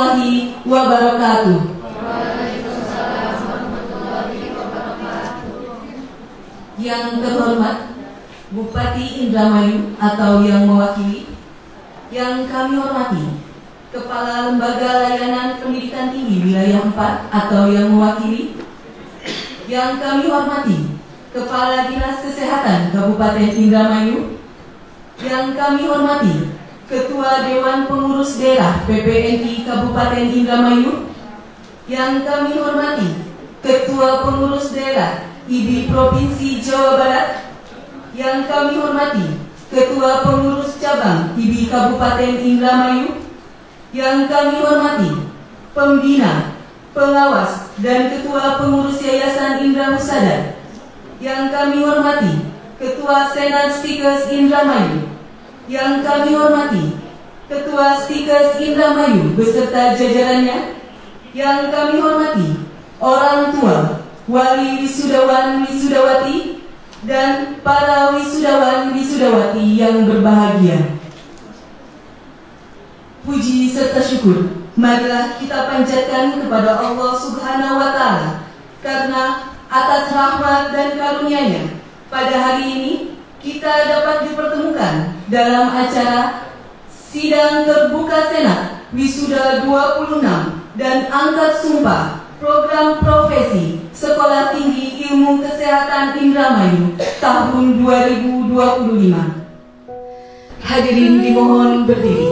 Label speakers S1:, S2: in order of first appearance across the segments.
S1: warahmatullahi wabarakatuh. Yang terhormat Bupati Indramayu atau yang mewakili, yang kami hormati Kepala Lembaga Layanan Pendidikan Tinggi Wilayah 4 atau yang mewakili, yang kami hormati Kepala Dinas Kesehatan Kabupaten Indramayu, yang kami hormati Ketua Dewan Pengurus Daerah PPNI Kabupaten Indramayu, yang kami hormati Ketua Pengurus Daerah IDI Provinsi Jawa Barat, yang kami hormati Ketua Pengurus Cabang IDI Kabupaten Indramayu, yang kami hormati Pembina, Pengawas, dan Ketua Pengurus Yayasan Indra Husada, yang kami hormati Ketua Senat Stikers Indramayu, yang kami hormati Ketua Stikers Indramayu beserta jajarannya, yang kami hormati orang tua, wali wisudawan wisudawati, dan para wisudawan wisudawati yang berbahagia. Puji serta syukur marilah kita panjatkan kepada Allah Subhanahu wa Ta'ala, karena atas rahmat dan karunia-Nya pada hari ini kita dapat dipertemukan dalam acara sidang terbuka Senat Wisuda 26 dan angkat sumpah program profesi Sekolah Tinggi Ilmu Kesehatan Indramayu tahun 2025. Hadirin dimohon berdiri.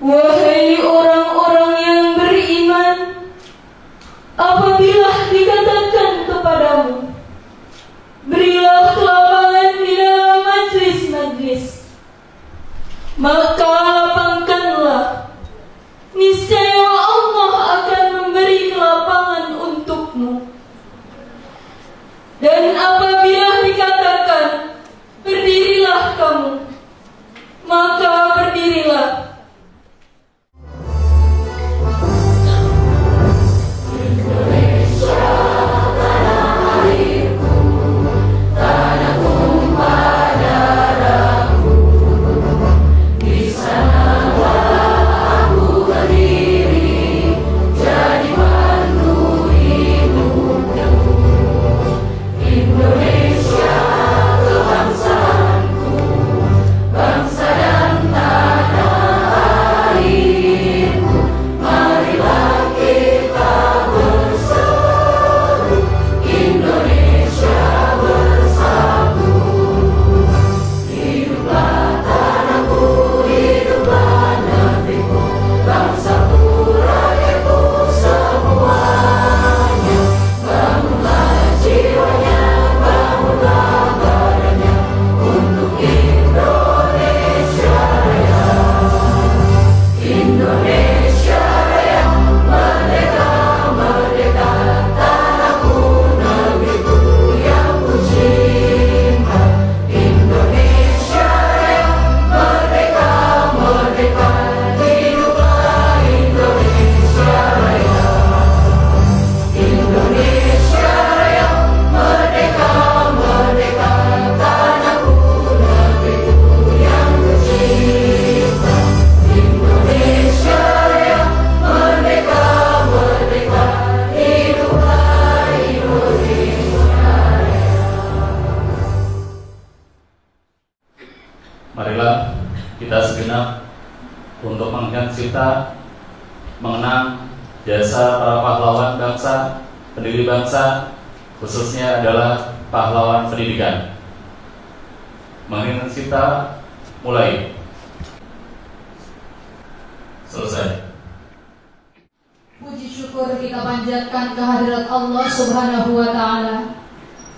S2: Wahai orang-orang yang beriman, apabila dikatakan kepadamu, berilah kelapangan di dalam majlis-majlis, maka lapangkanlah, niscaya Allah akan memberi kelapangan untukmu. Dan apabila dikatakan, berdirilah kamu, maka berdirilah.
S3: Di sana aku berdiri. jasa para pahlawan bangsa, pendiri bangsa, khususnya adalah pahlawan pendidikan. Mengingat kita mulai. Selesai.
S2: Puji syukur kita panjatkan kehadirat Allah Subhanahu wa Ta'ala,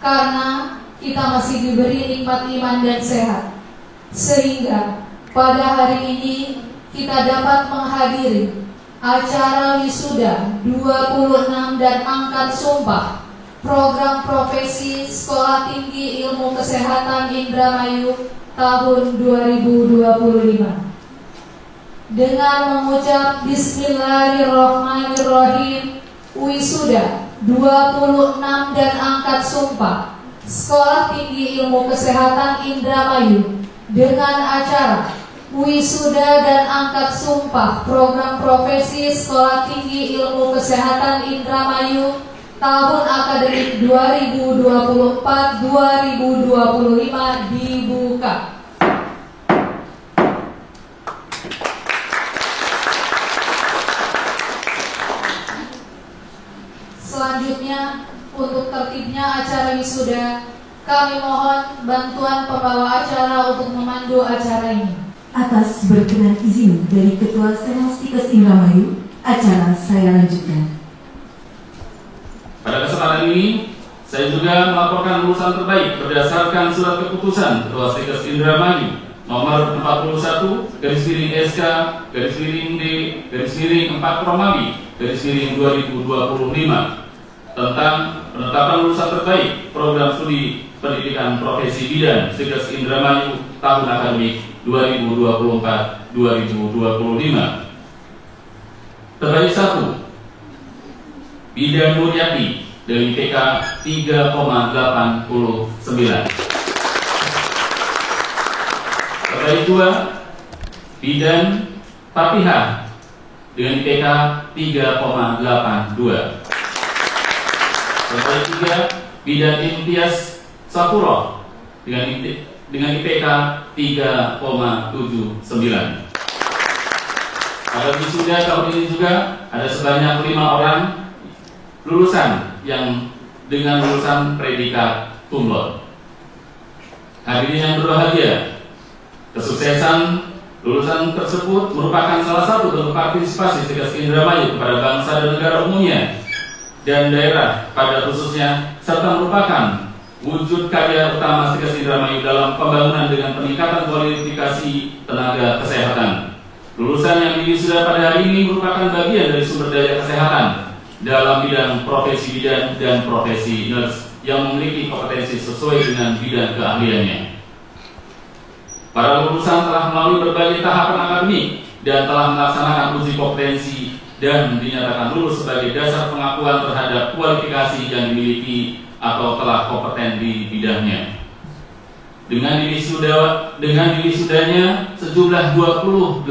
S2: karena kita masih diberi nikmat iman dan sehat, sehingga pada hari ini kita dapat menghadiri acara wisuda 26 dan angkat sumpah program profesi Sekolah Tinggi Ilmu Kesehatan Indramayu tahun 2025. Dengan mengucap Bismillahirrahmanirrahim, wisuda 26 dan angkat sumpah Sekolah Tinggi Ilmu Kesehatan Indramayu dengan acara wisuda dan angkat sumpah program profesi Sekolah Tinggi Ilmu Kesehatan Indramayu tahun akademik 2024-2025 dibuka. Selanjutnya, untuk tertibnya acara wisuda, kami mohon bantuan pembawa acara untuk memandu acara ini.
S1: Atas berkenan izin dari Ketua Senastikes Indramayu, acara saya lanjutkan.
S3: Pada kesempatan ini, saya juga melaporkan lulusan terbaik berdasarkan surat keputusan Ketua Stikes Indramayu nomor 41/D/4 tentang penetapan lulusan terbaik program studi pendidikan profesi bidan Stikes Indramayu tahun akademik 2024-2025. Terbaik 1, Bidan Nuryati dari IPK 3,89. Terbaik 2, Bidan Fatihah dengan IPK 3,82. Terbaik 3, Bidan Imtiaz Safuro dengan IPK 3,79. Pada wisuda tahun ini juga ada sebanyak 5 orang lulusan yang dengan lulusan predikat cum laude. Hadirin yang berbahagia, kesuksesan lulusan tersebut merupakan salah satu bentuk partisipasi Stikes Indramayu kepada bangsa dan negara umumnya dan daerah pada khususnya, serta merupakan wujud karya utama Stikes Indramayu dalam pembangunan dengan peningkatan kualifikasi tenaga kesehatan. Lulusan yang diwisuda pada hari ini merupakan bagian dari sumber daya kesehatan dalam bidang profesi bidan dan profesi nurse yang memiliki kompetensi sesuai dengan bidang keahliannya. Para lulusan telah melalui berbagai tahapan akademik dan telah melaksanakan uji kompetensi dan dinyatakan lulus sebagai dasar pengakuan terhadap kualifikasi yang dimiliki atau telah kompeten di bidangnya. Dengan diwisudanya sejumlah 28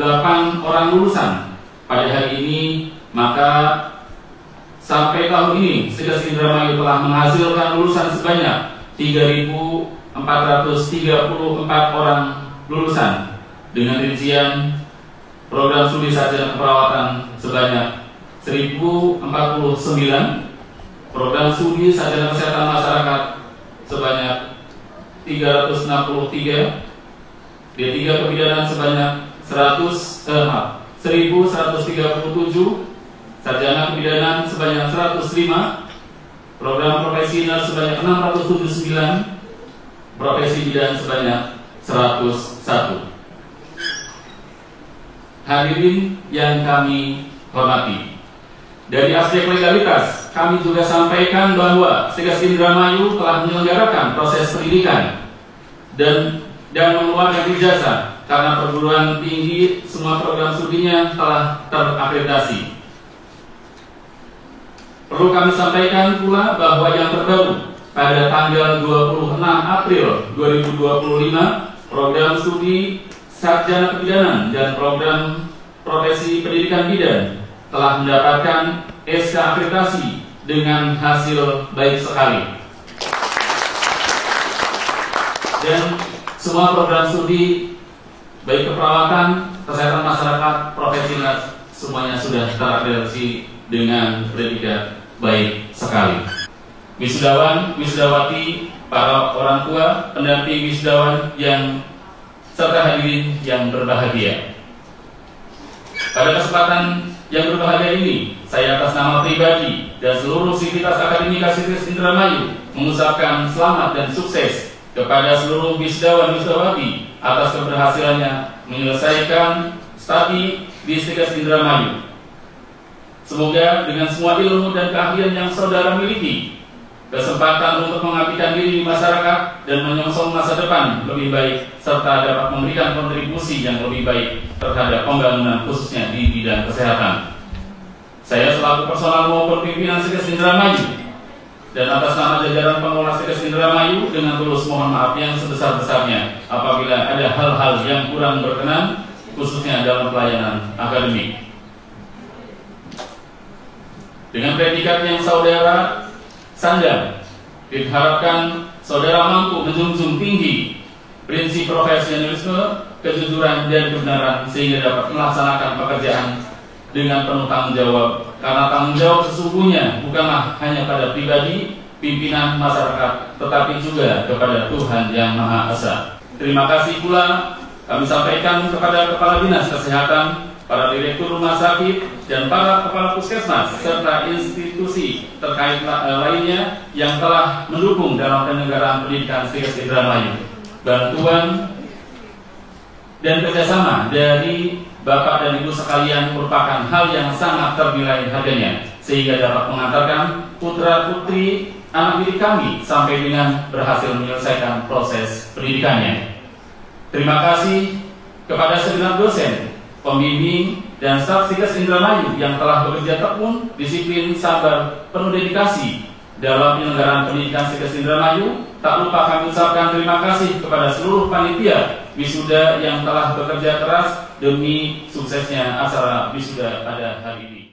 S3: orang lulusan pada hari ini, maka sampai tahun ini Stikes Indramayu telah menghasilkan lulusan sebanyak 3.434 orang lulusan dengan rincian program studi sarjana keperawatan sebanyak 1.049, program studi sarjana kesehatan masyarakat sebanyak 363, D3 kebidanan sebanyak 1.137, sarjana kebidanan sebanyak 105, program profesi nurse sebanyak 679, profesi bidan sebanyak 101. Hadirin yang kami hormati, dari aspek legalitas kami juga sampaikan bahwa Stikes Indramayu telah menyelenggarakan proses pendidikan dan mengeluarkan ijazah karena perguruan tinggi semua program studinya telah terakreditasi. Perlu kami sampaikan pula bahwa yang terbaru pada tanggal 26 April 2025, program studi sarjana kebidanan dan program profesi pendidikan bidan telah mendapatkan SK akreditasi dengan hasil baik sekali. Dan semua program studi baik keperawatan, kesehatan masyarakat, profesi semuanya sudah terakreditasi dengan predikat baik sekali. Wisudawan, wisudawati, para orang tua, pendamping wisudawan yang serta hadirin yang berbahagia. Pada kesempatan yang berbahagia ini, saya atas nama pribadi dan seluruh sivitas akademika Sivitas Indramayu mengucapkan selamat dan sukses kepada seluruh wisudawan wisudawati atas keberhasilannya menyelesaikan studi di Sivitas Indramayu. Semoga dengan semua ilmu dan keahlian yang saudara miliki, kesempatan untuk mengabdikan diri di masyarakat dan menyongsong masa depan lebih baik, serta dapat memberikan kontribusi yang lebih baik terhadap pembangunan khususnya di bidang kesehatan. Saya selaku personal maupun pimpinan Sivitas Indramayu dan atas nama jajaran pengelola Sivitas Indramayu dengan tulus mohon maaf yang sebesar-besarnya apabila ada hal-hal yang kurang berkenan khususnya dalam pelayanan akademik. Dengan predikat yang saudara sandang, diharapkan saudara mampu menjunjung tinggi prinsip profesionalisme, kejujuran dan kebenaran sehingga dapat melaksanakan pekerjaan dengan penuh tanggung jawab, karena tanggung jawab sesungguhnya bukanlah hanya pada pribadi, pimpinan masyarakat, tetapi juga kepada Tuhan Yang Maha Esa. Terima kasih pula kami sampaikan kepada Kepala Dinas Kesehatan, para direktur rumah sakit, dan para kepala puskesmas serta institusi terkait lainnya yang telah mendukung dalam penyelenggaraan pendidikan Sivitas Indramayu. Bantuan dan kerjasama dari Bapak dan Ibu sekalian merupakan hal yang sangat ternilai harganya, sehingga dapat mengantarkan putra-putri anak didik kami sampai dengan berhasil menyelesaikan proses pendidikannya. Terima kasih kepada segenap dosen, pembimbing, dan staf Sivitas Indramayu yang telah bekerja tekun, disiplin, sabar, penuh dedikasi dalam penyelenggaraan pendidikan Sivitas Indramayu. Tak lupa kami ucapkan terima kasih kepada seluruh panitia wisuda yang telah bekerja keras demi suksesnya acara wisuda pada hari ini.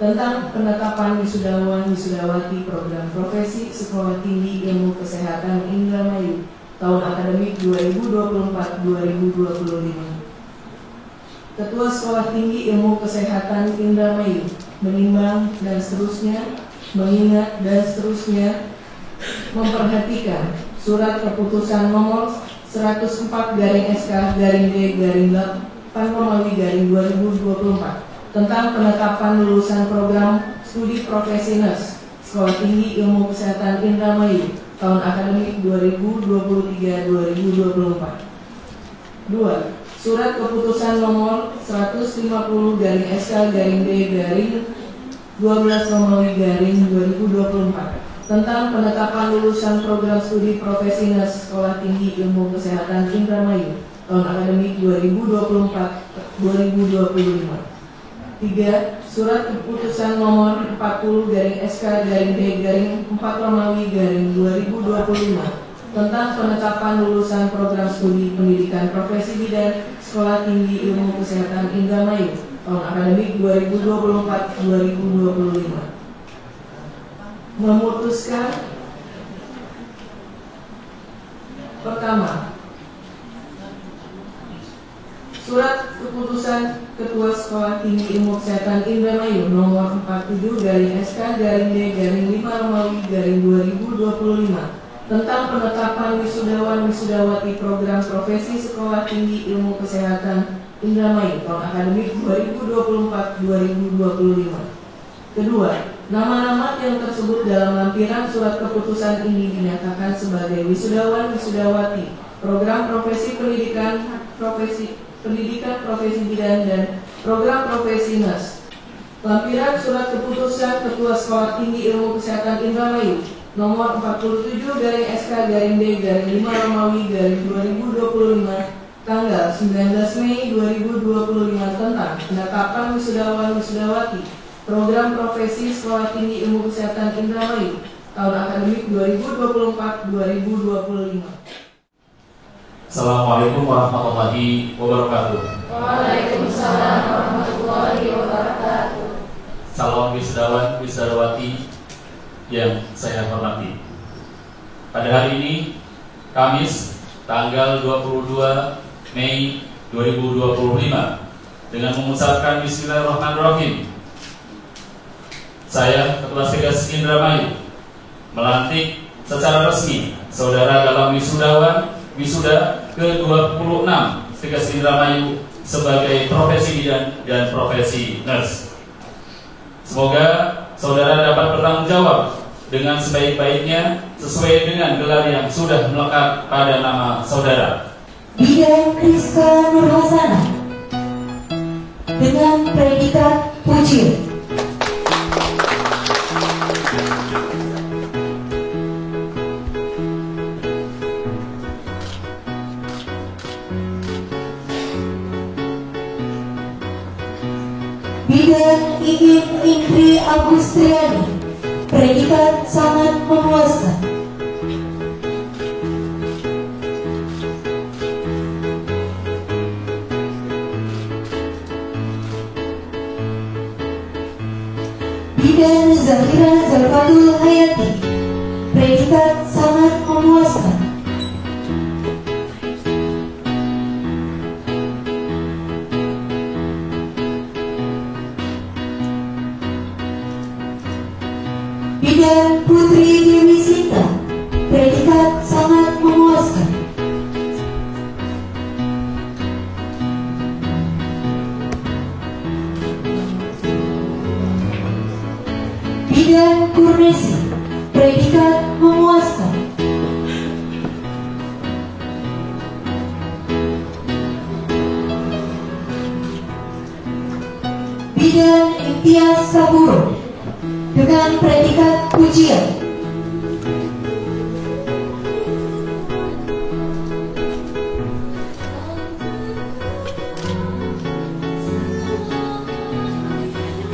S1: tentang penetapan wisudawan wisudawati program profesi Sekolah Tinggi Ilmu Kesehatan Indramayu tahun akademik 2024-2025. Ketua Sekolah Tinggi Ilmu Kesehatan Indramayu menimbang dan seterusnya, mengingat dan seterusnya, memperhatikan surat keputusan nomor 104/SK/D/8/2024 tentang penetapan lulusan program studi profesi nurse Sekolah Tinggi Ilmu Kesehatan Indramayu tahun akademik 2023-2024. 2. Surat keputusan nomor 150/SK/D/12/2024 tentang penetapan lulusan program studi profesi nurse Sekolah Tinggi Ilmu Kesehatan Indramayu tahun akademik 2024-2025. 3. Surat keputusan nomor 40/SK/D/4/2025 tentang penetapan lulusan program studi pendidikan profesi bidan Sekolah Tinggi Ilmu Kesehatan Indramayu tahun akademik 2024-2025. Memutuskan pertama, surat keputusan Ketua Sekolah Tinggi Ilmu Kesehatan Indramayu nomor 47/SK/5/2025 tentang penetapan wisudawan-wisudawati program profesi Sekolah Tinggi Ilmu Kesehatan Indramayu tahun akademik 2024-2025. Kedua, nama-nama yang tersebut dalam lampiran surat keputusan ini dinyatakan sebagai wisudawan-wisudawati program profesi pendidikan profesi bidan dan program profesi nurse. Lampiran surat keputusan Ketua Sekolah Tinggi Ilmu Kesehatan Indramayu nomor 47/SK/5/2025 tanggal 19 Mei 2025 tentang penetapan wisudawan-wisudawati program profesi Sekolah Tinggi Ilmu Kesehatan Indramayu tahun akademik 2024-2025.
S3: Assalamualaikum warahmatullahi wabarakatuh.
S2: Waalaikumsalam warahmatullahi wabarakatuh.
S3: Calon wisudawan wisudawati yang saya hormati. Pada hari ini, Kamis, tanggal 22 Mei 2025, dengan mengucapkan Bismillahirrahmanirrahim, saya, Ketua Segas Indramayu, melantik secara resmi saudara dalam wisuda ke-26 Segas Indramayu sebagai profesi bidan dan profesi nurse. Semoga saudara dapat bertanggung jawab dengan sebaik-baiknya sesuai dengan gelar yang sudah melekat pada nama saudara.
S4: Bidan Rizka Nurhasana dengan predikat Puji. Bidan Iin Indri Agustriani, predikat sangat memuaskan. Bidan Zahira Zalfatul Hayati, predikat sangat memuaskan. Bidan Putri Dewi Sinta, predikat sangat memuaskan. Bidan Kurnesi, predikat memuaskan. Bidan Imtiaz Saburo dengan predikat pujian.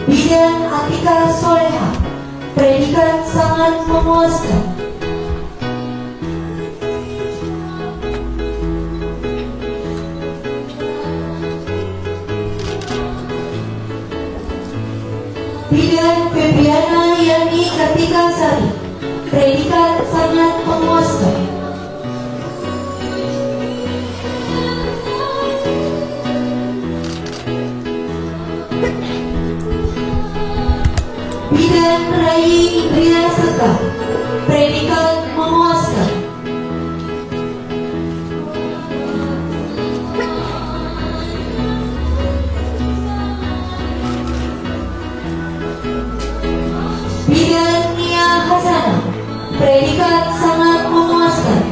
S4: Bidan Atika Soleha, predikat sangat memuaskan. Bidan Febriana Yani Kartika Sari, predikat sangat memuaskan. Bidan Rai Indria Sekar, predikat memuaskan. Bidan Nia Hasanah, predikat sangat memuaskan.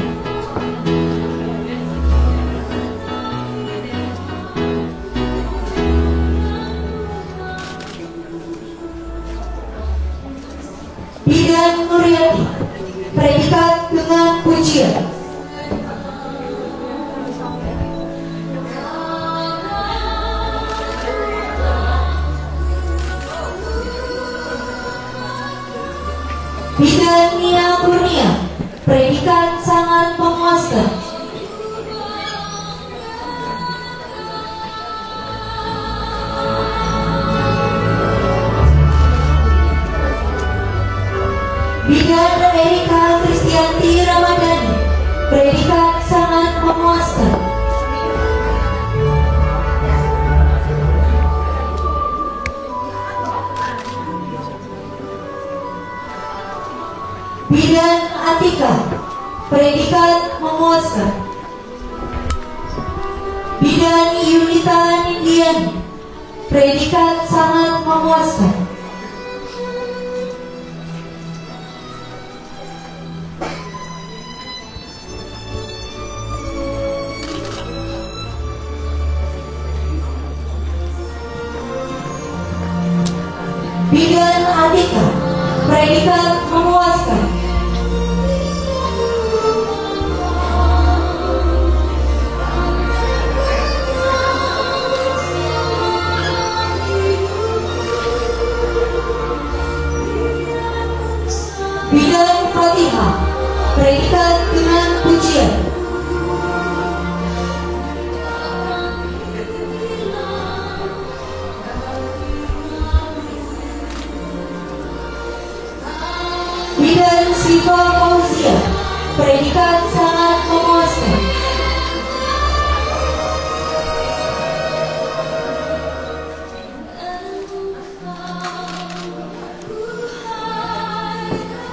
S4: Bidan Nuryati, predikat dengan pujian. Bidan Nia Kurnia, predikat sangat memuaskan. Bidan Erika Kristianti Ramadhani, predikat sangat memuaskan. Bidan Atika, predikat memuaskan. Bidan Yunita Nindiani, predikat sangat memuaskan. Bidan Atika, predikat memuaskan. Bidan Fatihah, predikat dengan pujian. Bidan Siva Fauzia, predikat sangat memuaskan.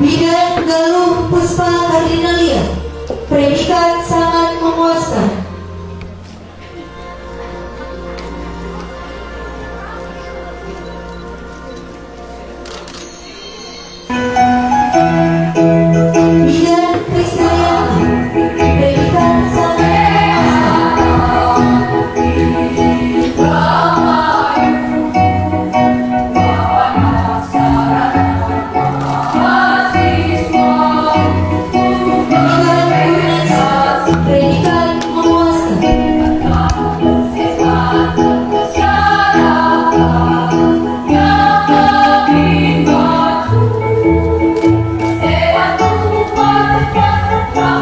S4: Bidan Galuh Puspa Kardinalia, predikat sangat memuaskan. Bidan Krisdayanti, predikat sangat predikat memuaskan.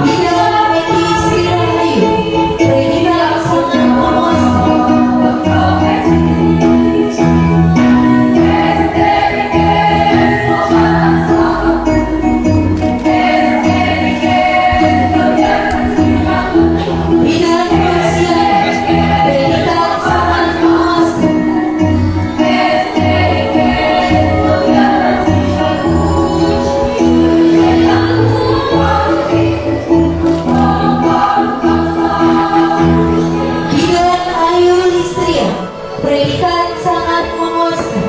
S4: Bidan Eki Sirahayu, predikat sangat memuaskan. Bidan Marsiana, predikat sangat memuaskan. Bidan Ayu Listria, predikat sangat memuaskan.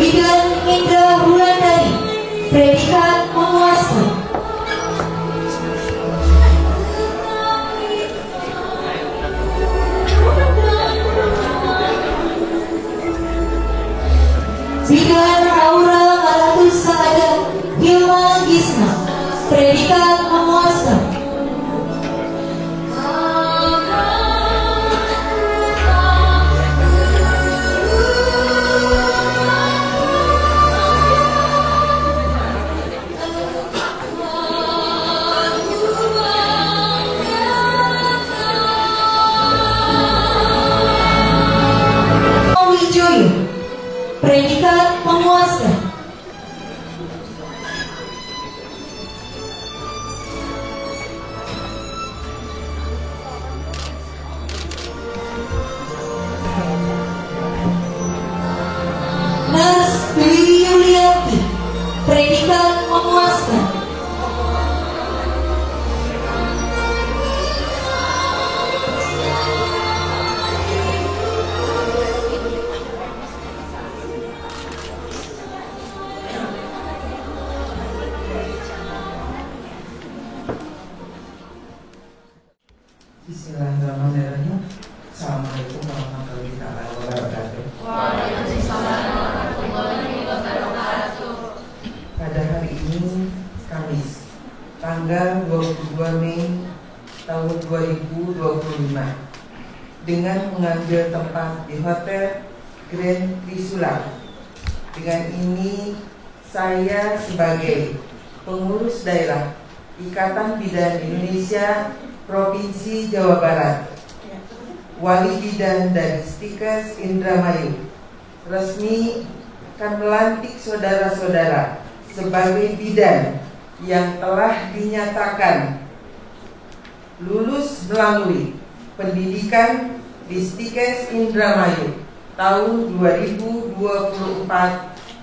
S4: Bidan Indra Wulandari, predikat memuaskan. Bidan Aura Malatus Saada Hilma Gisna, predikat memuaskan. Wijoyo, predikat memuaskan.
S5: tanggal 22 Mei tahun 2025 dengan mengambil tempat di Hotel Grand Trisula. Dengan ini saya sebagai pengurus daerah Ikatan Bidan Indonesia Provinsi Jawa Barat, Wali Bidan dari Stikes Indramayu, resmi akan melantik saudara-saudara sebagai bidan yang telah dinyatakan lulus melalui pendidikan di Stikes Indramayu tahun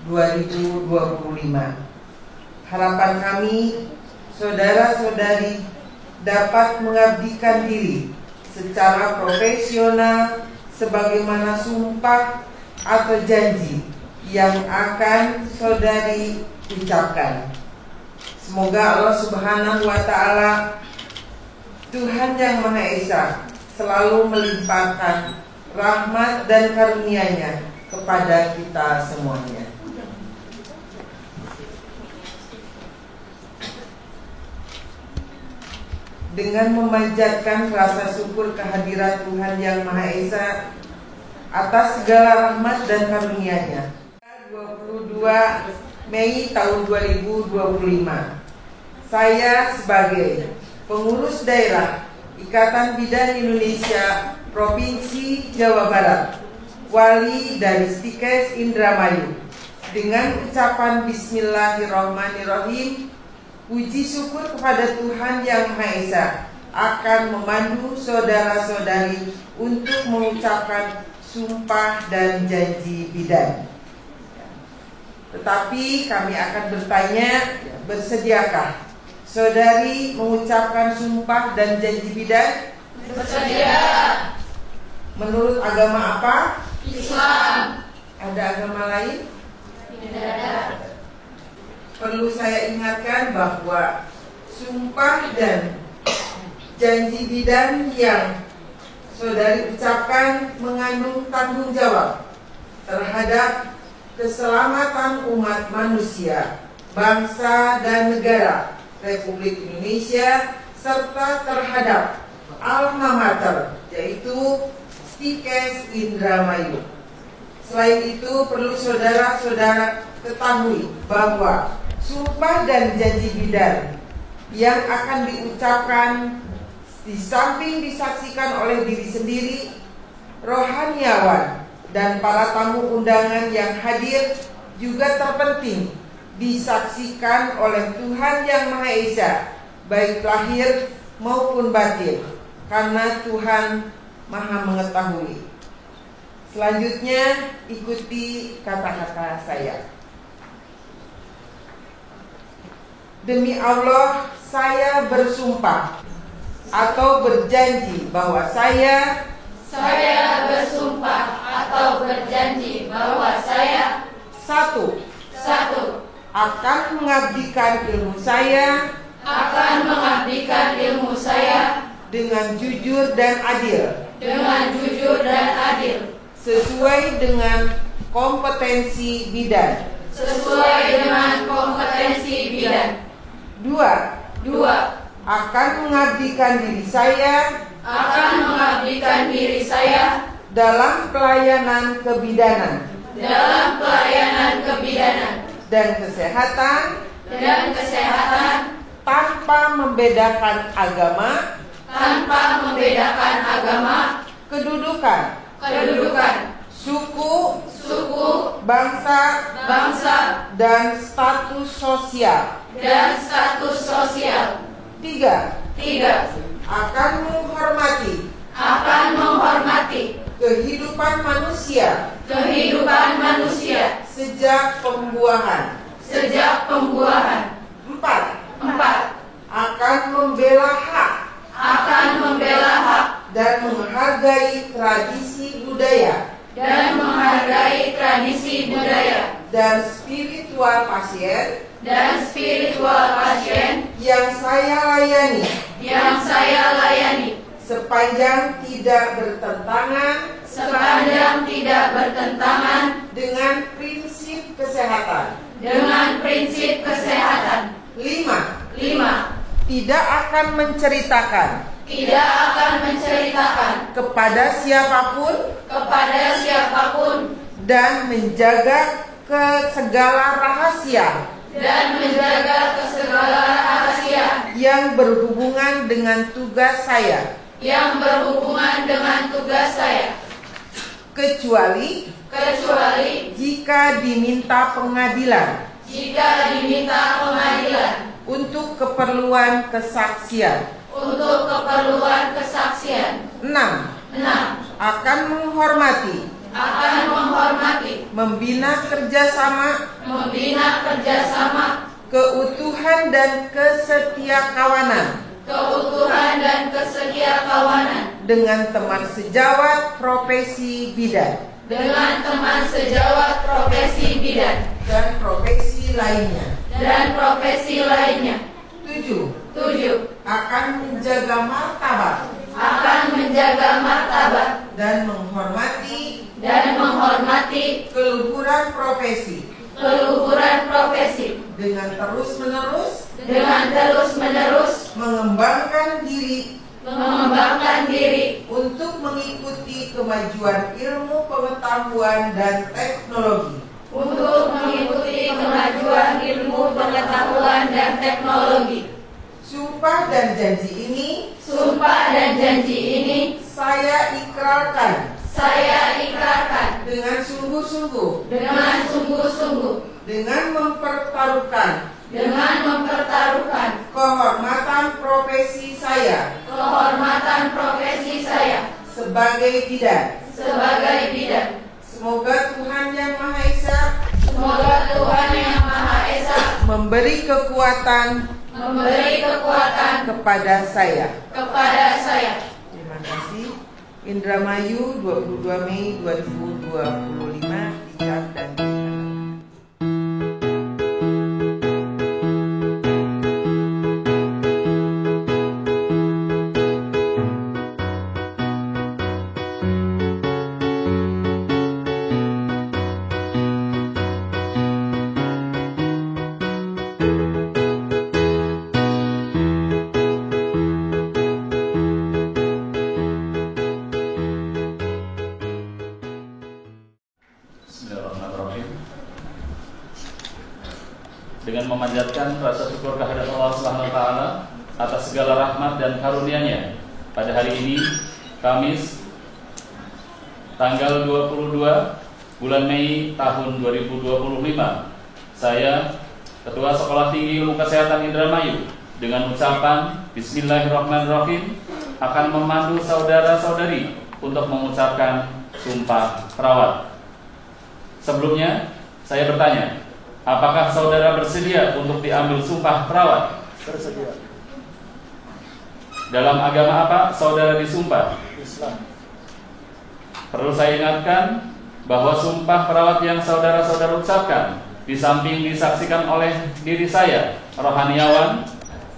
S5: 2024-2025. Harapan kami, saudara-saudari dapat mengabdikan diri secara profesional sebagaimana sumpah atau janji yang akan saudari ucapkan. Semoga Allah Subhanahu wa Ta'ala, Tuhan yang Maha Esa, selalu melimpahkan rahmat dan karunia-Nya kepada kita semuanya. Dengan memanjatkan rasa syukur kehadiran Tuhan yang Maha Esa atas segala rahmat dan karunia-Nya, 22 Mei tahun 2025, saya sebagai pengurus daerah Ikatan Bidan Indonesia Provinsi Jawa Barat, Wali dari Stikes Indramayu, dengan ucapan Bismillahirrahmanirrahim, puji syukur kepada Tuhan yang Maha Esa, akan memandu saudara-saudari untuk mengucapkan sumpah dan janji bidan. Tetapi kami akan bertanya, bersediakah saudari mengucapkan sumpah dan janji bidan?
S2: Bersedia.
S5: Menurut agama apa?
S2: Islam.
S5: Ada agama lain?
S2: Tidak ada.
S5: Perlu saya ingatkan bahwa sumpah dan janji bidan yang saudari ucapkan mengandung tanggung jawab terhadap keselamatan umat manusia, bangsa dan negara Republik Indonesia, serta terhadap alma mater, yaitu Stikes Indramayu. Selain itu, perlu saudara-saudara ketahui bahwa sumpah dan janji bidan yang akan diucapkan di samping disaksikan oleh diri sendiri, rohaniawan dan para tamu undangan yang hadir, juga terpenting disaksikan oleh Tuhan yang Maha Esa, baik lahir maupun batin, karena Tuhan Maha mengetahui. Selanjutnya ikuti kata-kata saya. Demi Allah, saya bersumpah atau berjanji bahwa saya
S2: bersumpah atau berjanji bahwa saya
S5: satu akan mengabdikan ilmu saya dengan jujur dan adil sesuai dengan kompetensi bidan. Dua, akan mengabdikan diri saya dalam pelayanan kebidanan dan kesehatan tanpa membedakan agama, kedudukan, suku, bangsa, dan status sosial. Tiga, akan menghormati kehidupan manusia sejak pembuahan. Empat, akan membela hak dan menghargai tradisi budaya dan spiritual pasien yang saya layani sepanjang tidak bertentangan dengan prinsip kesehatan. 5. tidak akan menceritakan kepada siapapun dan menjaga ke segala rahasia yang berhubungan dengan tugas saya kecuali jika diminta pengadilan untuk keperluan kesaksian. 6. Akan menghormati, membina kerjasama, keutuhan dan kesetiakawanan dengan teman sejawat profesi bidan dan profesi lainnya. 7. Akan menjaga martabat dan menghormati keluhuran profesi dengan terus-menerus mengembangkan diri untuk mengikuti kemajuan ilmu pengetahuan dan teknologi. Sumpah dan janji ini saya ikrarkan dengan sungguh-sungguh dengan mempertaruhkan kehormatan profesi saya sebagai bidan. Semoga Tuhan Yang Maha Esa memberi kekuatan kepada saya. Terima kasih. Indramayu, 22 Mei 2025, dicap dan
S3: dengan memanjatkan rasa syukur kehadirat Allah Subhanahu wa taala atas segala rahmat dan karunia-Nya. Pada hari ini, Kamis, tanggal 22 bulan Mei tahun 2025, saya, Ketua Sekolah Tinggi Ilmu Kesehatan Indramayu, dengan ucapan Bismillahirrahmanirrahim akan memandu saudara-saudari untuk mengucapkan sumpah perawat. Sebelumnya, saya bertanya, apakah saudara bersedia untuk diambil sumpah perawat?
S6: Bersedia.
S3: Dalam agama apa saudara disumpah?
S6: Islam.
S3: Perlu saya ingatkan bahwa sumpah perawat yang saudara-saudara ucapkan, di samping disaksikan oleh diri saya, rohaniawan,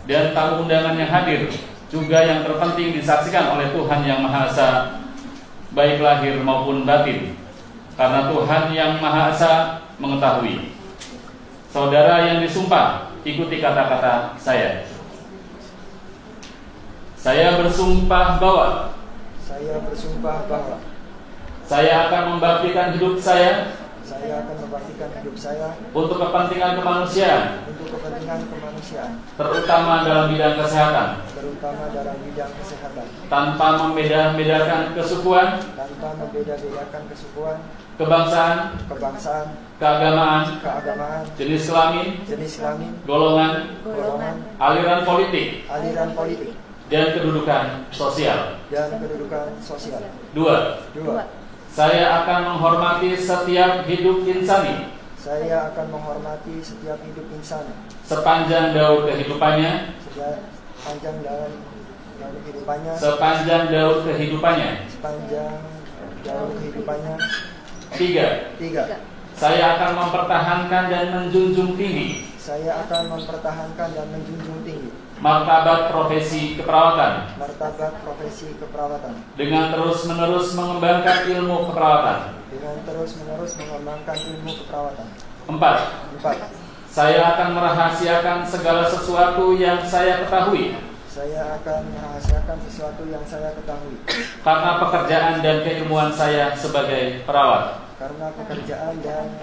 S3: dan tamu undangan yang hadir, juga yang terpenting disaksikan oleh Tuhan Yang Maha Esa, baik lahir maupun batin. Karena Tuhan Yang Maha Esa mengetahui. Saudara yang disumpah, ikuti kata-kata saya. Saya bersumpah bahwa saya akan membaktikan hidup saya untuk kepentingan kemanusiaan, terutama dalam bidang kesehatan, tanpa membeda-bedakan kesukuan, kebangsaan, keagamaan, jenis kelamin, golongan, aliran politik, dan kedudukan sosial. 2. Saya akan menghormati setiap hidup insani sepanjang daur kehidupannya, sepanjang daur kehidupannya. 3. Saya akan mempertahankan dan menjunjung tinggi martabat profesi keperawatan dengan terus-menerus mengembangkan ilmu keperawatan. 4. Saya akan merahasiakan segala sesuatu yang saya ketahui.
S6: Saya akan merahasiakan sesuatu yang saya ketahui.
S3: Karena pekerjaan dan keilmuan saya sebagai perawat.
S6: Karena pekerjaan dan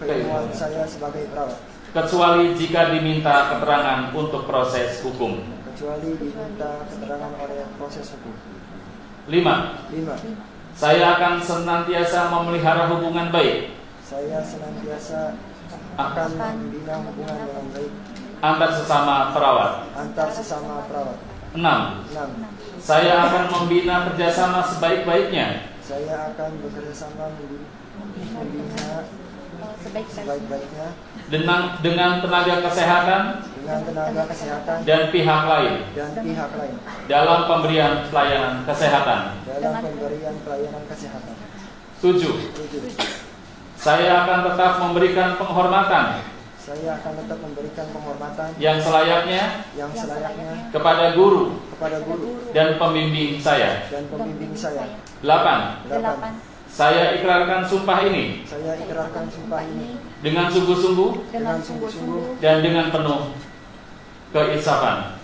S6: keilmuan saya sebagai perawat.
S3: Kecuali jika diminta keterangan untuk proses hukum.
S6: Kecuali diminta keterangan oleh proses hukum.
S3: 5. Saya akan senantiasa memelihara hubungan baik.
S6: Saya senantiasa akan membina hubungan dengan baik
S3: antar sesama perawat. 6. Saya akan membina kerjasama sebaik-baiknya.
S6: Saya akan bekerjasama membina sebaik-baiknya
S3: dengan tenaga kesehatan dan pihak lain dalam pemberian pelayanan kesehatan. 7. Saya akan tetap memberikan penghormatan yang selayaknya kepada guru dan pembimbing saya. 8. Saya ikrarkan sumpah ini dengan sungguh-sungguh dan dengan penuh keinsafan.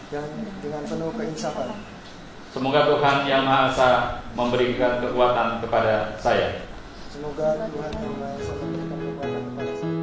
S3: Semoga Tuhan Yang Maha Esa memberikan kekuatan kepada saya.
S6: Semoga Tuhan Yang Maha Esa memberikan kekuatan kepada saya.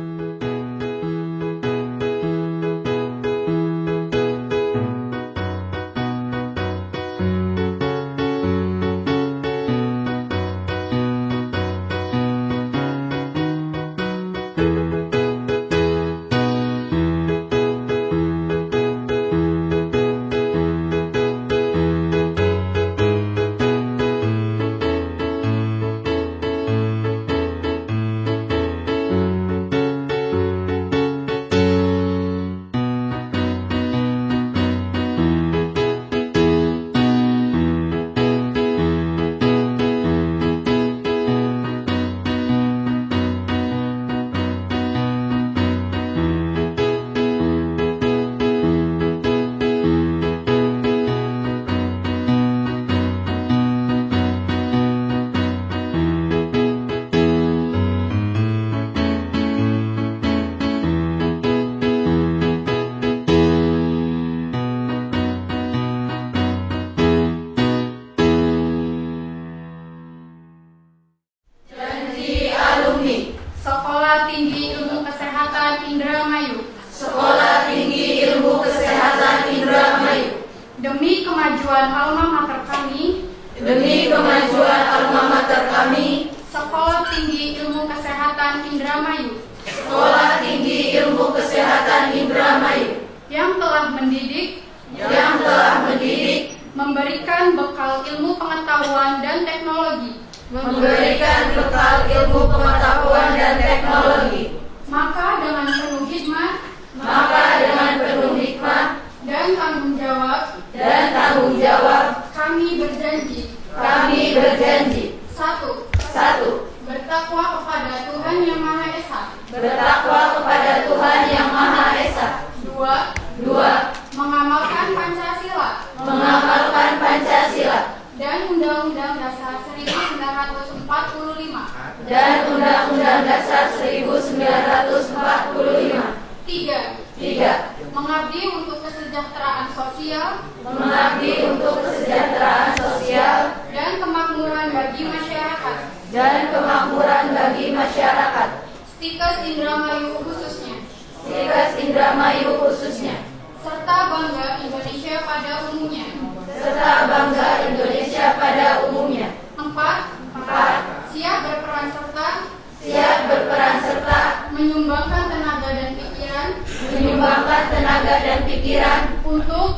S2: Sekolah Tinggi Ilmu Kesehatan Indramayu.
S1: Sekolah Tinggi Ilmu Kesehatan Indramayu.
S2: Demi kemajuan alma mater kami.
S1: Demi kemajuan alma mater kami.
S2: Sekolah Tinggi Ilmu Kesehatan Indramayu.
S1: Sekolah Tinggi Ilmu Kesehatan Indramayu.
S2: Yang telah mendidik.
S1: Yang telah mendidik.
S2: Memberikan bekal ilmu pengetahuan dan teknologi.
S1: Memberikan bekal ilmu pengetahuan dan teknologi.
S2: Maka dengan penuh hikmah.
S1: Maka dengan penuh hikmah
S2: dan tanggung jawab.
S1: Dan tanggung jawab.
S2: Kami berjanji.
S1: Kami berjanji.
S2: 1. Bertakwa kepada Tuhan Yang Maha Esa.
S1: Bertakwa kepada Tuhan Yang Maha Esa.
S2: 2. Mengamalkan Pancasila.
S1: Mengamalkan Pancasila.
S2: Dan Undang-Undang Dasar 1945.
S1: Dan Undang-Undang Dasar 1945.
S2: 3. Mengabdi untuk kesejahteraan sosial.
S1: Mengabdi untuk kesejahteraan sosial.
S2: Dan kemakmuran bagi masyarakat.
S1: Dan kemakmuran bagi masyarakat.
S2: Stikes Indramayu khususnya.
S1: Stikes Indramayu khususnya.
S2: Serta bangga Indonesia pada umumnya.
S1: Serta bangga Indonesia pada umumnya.
S2: 4. Siap berperan serta.
S1: Siap berperan serta.
S2: Menyumbangkan tenaga dan pikiran.
S1: Menyumbangkan tenaga dan pikiran.
S2: Untuk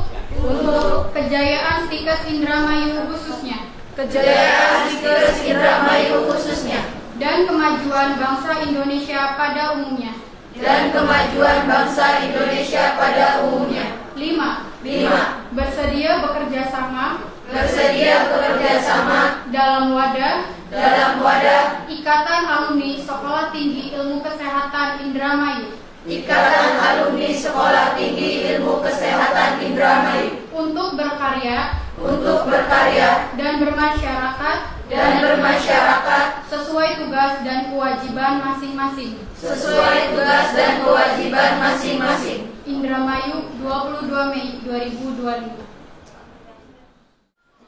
S2: kejayaan Stikes Indramayu khususnya.
S1: Kejayaan Stikes Indramayu khususnya.
S2: Dan kemajuan bangsa Indonesia pada umumnya.
S1: Dan kemajuan bangsa Indonesia pada umumnya.
S2: 5. Bersedia bekerja sama.
S1: Bersedia bekerja sama
S2: dalam wadah
S1: Ikatan
S2: Alumni Sekolah Tinggi Ilmu Kesehatan Indramayu.
S1: Ikatan Alumni Sekolah Tinggi Ilmu Kesehatan Indramayu.
S2: Untuk berkarya
S1: dan
S2: bermasyarakat sesuai tugas dan kewajiban masing-masing.
S1: Sesuai tugas dan kewajiban
S7: kewajiban masing-masing.
S2: Indramayu, 22 Mei 2025.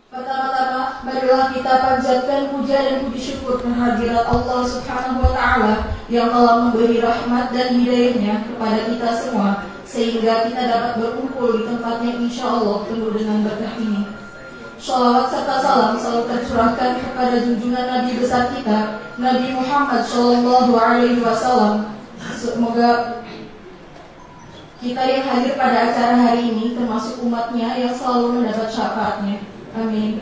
S1: Pertama-tama, marilah kita panjatkan puja dan puji syukur kehadirat Allah Subhanahu wa Ta'ala yang telah memberi rahmat dan hidayahnya kepada kita semua, sehingga kita dapat berkumpul di tempatnya insya Allah penuh dengan berkah ini. Shalawat serta salam selalu tercurahkan kepada junjungan Nabi besar kita, Nabi Muhammad Shallallahu Alaihi Wasallam. Semoga kita yang hadir pada acara hari ini termasuk umatnya yang selalu mendapat syafaatnya. Amin.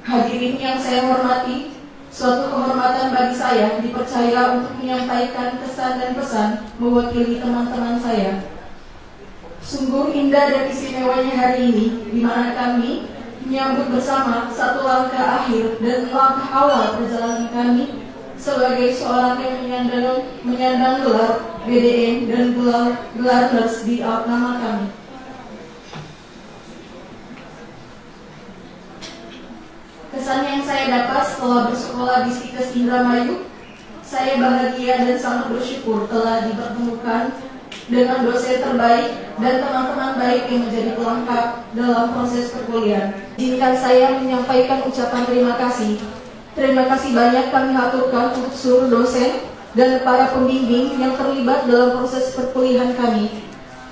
S1: Hadirin yang saya hormati, suatu kehormatan bagi saya dipercaya untuk menyampaikan kesan dan pesan mewakili teman-teman saya. Sungguh indah dan istimewanya hari ini, di mana kami menyambut bersama satu langkah akhir dan langkah awal perjalanan kami sebagai seorang yang menyandang gelar BDN dan gelar nurse di nama kami. Kesan yang saya dapat setelah bersekolah di Stikes Indramayu, saya bahagia dan sangat bersyukur telah dipertemukan dengan dosen terbaik dan teman-teman baik yang menjadi pelengkap dalam proses perkuliahan. Izinkan saya menyampaikan ucapan terima kasih. Terima kasih banyak kami haturkan untuk seluruh dosen dan para pembimbing yang terlibat dalam proses perkuliahan kami.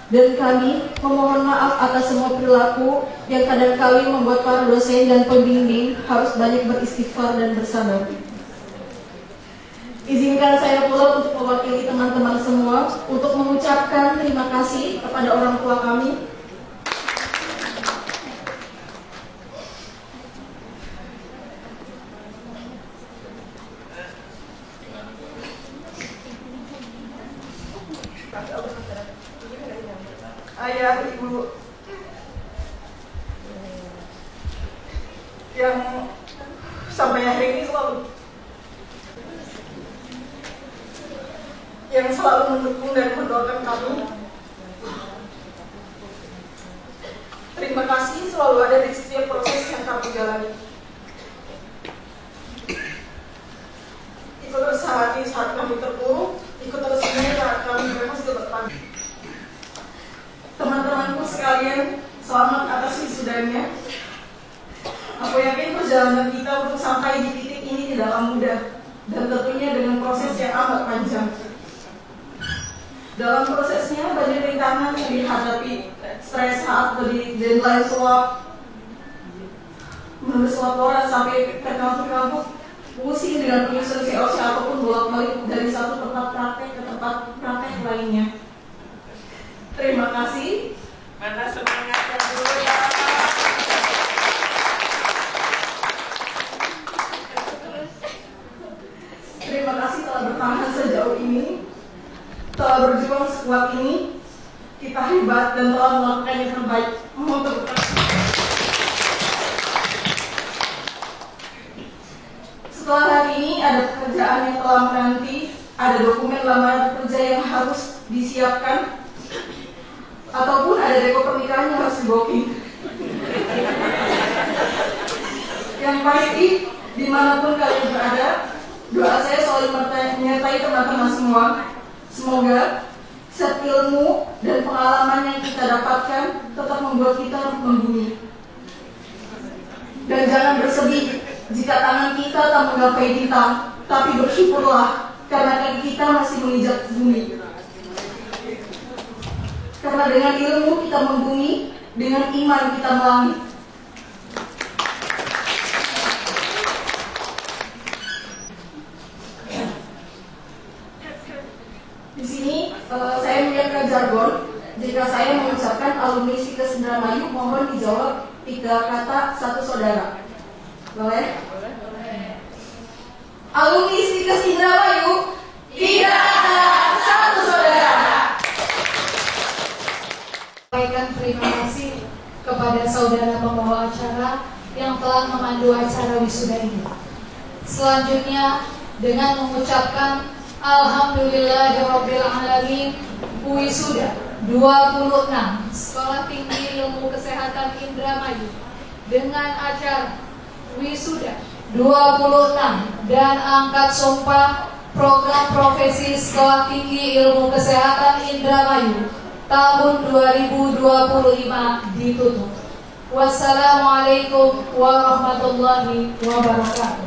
S1: Dan kami memohon maaf atas semua perilaku yang kadangkali membuat para dosen dan pembimbing harus banyak beristighfar dan bersabar. Izinkan saya pula untuk mewakili teman-teman semua untuk mengucapkan terima kasih kepada orang tua kami.
S8: Ayah, ibu yang sampai hari ini selalu mendukung dan mendoakan kami. Terima kasih selalu ada di setiap proses yang kami jalani. Ikut terus hati saat kami terpuruk, ikut terus saat kami berhasil bertahan. Teman-temanku sekalian, selamat atas wisudanya. Aku yakin perjalanan kita untuk sampai di titik ini tidaklah mudah dan tentunya dengan proses yang amat panjang. Dalam prosesnya banyak rintangan yang dihadapi, stres saat beri deadline swab, menulis laporan sampai ke kampus-kampus, pusing dengan penyusun COC ataupun bolak-balik dari satu tempat praktek ke tempat praktek lainnya. Terima kasih.
S5: Mana semangatnya dulu ya.
S8: Terima kasih telah bertahan sejauh ini, telah berjuang sekuat ini. Kita hebat dan telah melakukan yang terbaik. Mohon tepuk tangan. Setelah hari ini ada pekerjaan yang telah menanti, ada dokumen lamaran kerja yang harus disiapkan, ataupun ada deko pernikahan yang harus diboking. Yang pasti, dimanapun kalian berada, doa saya selalu menyertai teman-teman semua. Semoga set ilmu dan pengalaman yang kita dapatkan tetap membuat kita membumi. Dan jangan bersedih jika tangan kita tak menggapai bintang, tapi bersyukurlah karena kaki kita masih menginjak bumi. Karena dengan ilmu kita membumi, dengan iman kita melangit. Di sini saya melihat jargon. Jika saya mengucapkan alumni Stikes Indramayu, mohon dijawab 3 kata 1 saudara. Boleh? Alumni Stikes Indramayu, 3 kata 1 saudara.
S2: Sampaikan terima kasih kepada saudara pembawa acara yang telah memandu acara wisuda ini. Selanjutnya dengan mengucapkan Alhamdulillahirabbil alamin, wisuda 26 Sekolah Tinggi Ilmu Kesehatan Indramayu dengan acara wisuda 26 dan angkat sumpah Program Profesi Sekolah Tinggi Ilmu Kesehatan Indramayu tahun 2025 ditutup. Wassalamualaikum warahmatullahi wabarakatuh.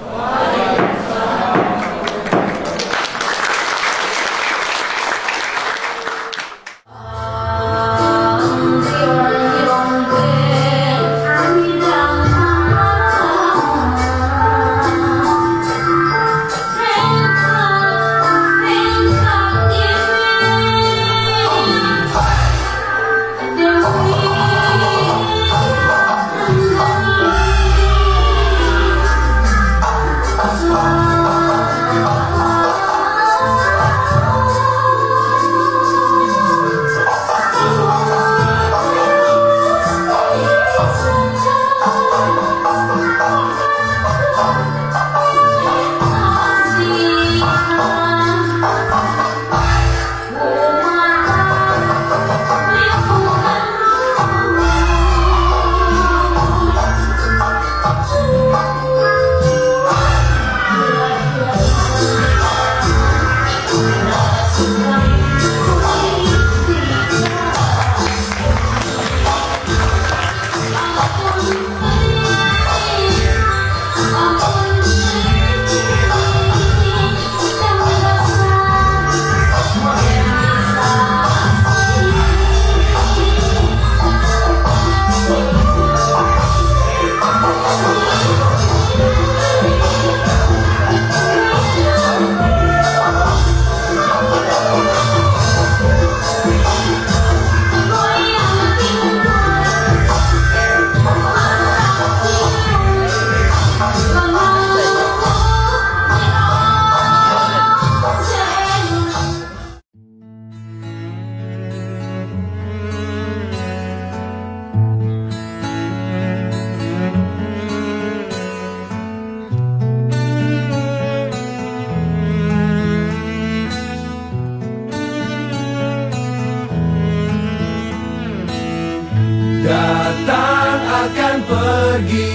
S7: Datang akan pergi,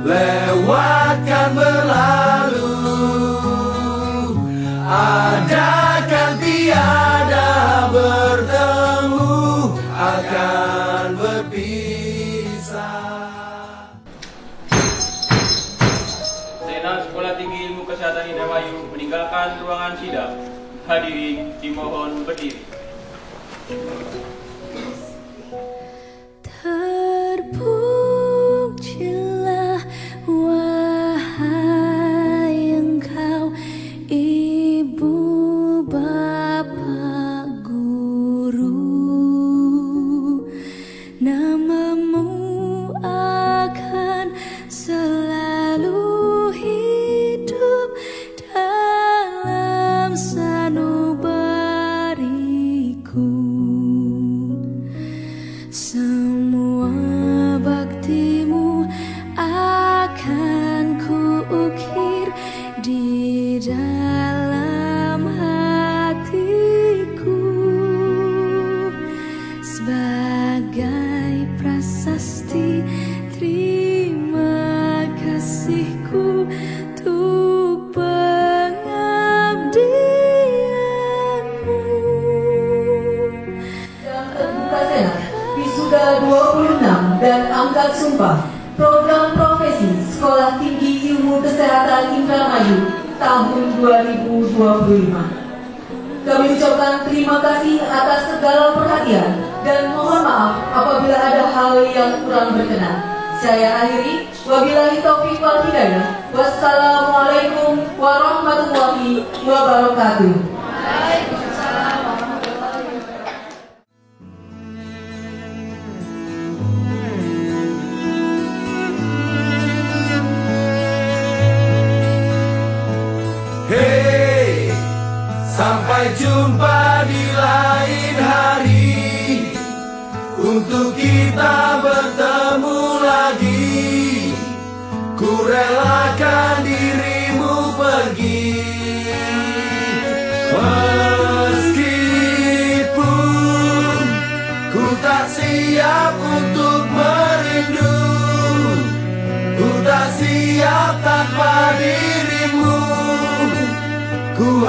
S7: lewatkan berlalu, adakan tiada bertemu, akan berpisah.
S9: Senat Sekolah Tinggi Ilmu Kesehatan Indramayu meninggalkan ruangan sidang. Hadirin dimohon berdiri.
S10: Terpujilah wahai engkau, ibu bapa guru, namamu akan selalu hidup dalam sanubariku. Semua baktimu akan kuukir di dalam hatiku sebagai prasasti terima kasihku untuk pengabdianmu.
S1: Dan terbuka senat wisuda 26 dan angkat sumpah program profesi Sekolah Tinggi Ilmu Kesehatan Indramayu tahun 2025. Kami ucapkan terima kasih atas segala perhatian dan mohon maaf apabila ada hal yang kurang berkenan. Saya akhiri, wabillahi taufiq wal hidayah. Wassalamualaikum warahmatullahi wabarakatuh.
S7: Hey, sampai jumpa di lain hari, untuk kita bertemu lagi. Ku relakan dirimu pergi, meskipun ku tak siap untuk merindu, ku tak siap tanpa dirimu. Ku